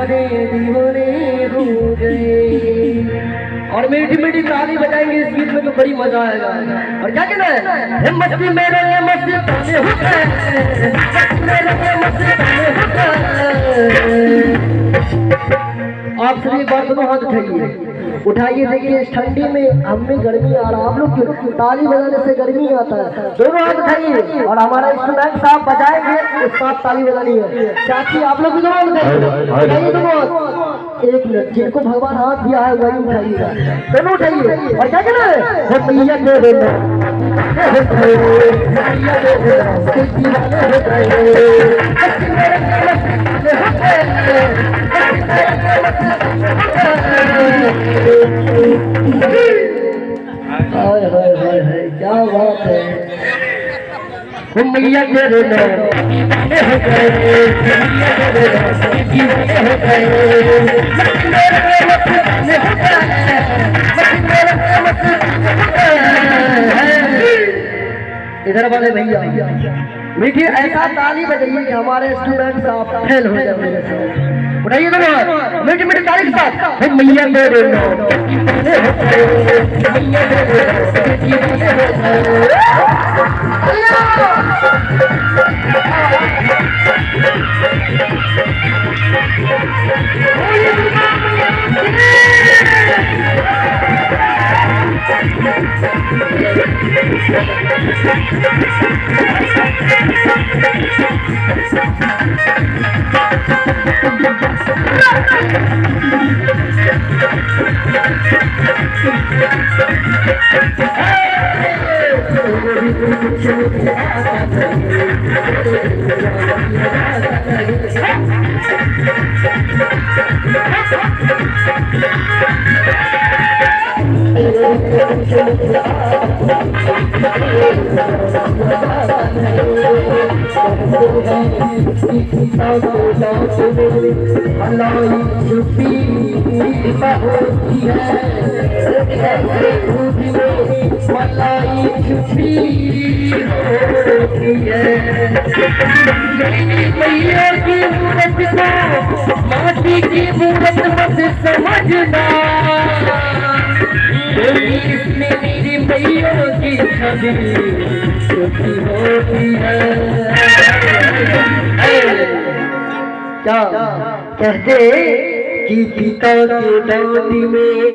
दीवाने दीवाने हो गए। और मीठी मीठी ताली बजाएंगे इस गीत में तो बड़ी मजा आएगा। और क्या कहना है, मस्ती मेरे लिए मस्ती ताने हो गए, मेरे लिए मस्ती ताने हो गए। आप सभी बार दोनों हाथ उठाइए, देखिए इस ठंडी में हमें गर्मी आ रहा है, आप लोग क्यों ताली बजाने से गर्मी आता है। दोनों हाथ उठाइए और हमारा स्टूडेंट साहब बजाएंगे, उस साथ ताली बजानी है। चाची आप लोग भी दोनों उठाइए, दोनों एक मिनट, जिनको भगवान हाथ दिया है वही उठाइएगा, दोनों उठाइए। और क्या कहना है, क्या बात है। मैया के इधर वाले भैया मीठी ऐसा ताली बजाइए कि हमारे स्टूडेंट साहब फेल हो जाए। उठाइए दोनों मीठी मीठी ताली के साथ, मैया मैया की मूरत को माटी की मूरत मत समझना, इसमें मेरी मैया की छवि छुपी होती है। क्या कहते कि पिता के दांत में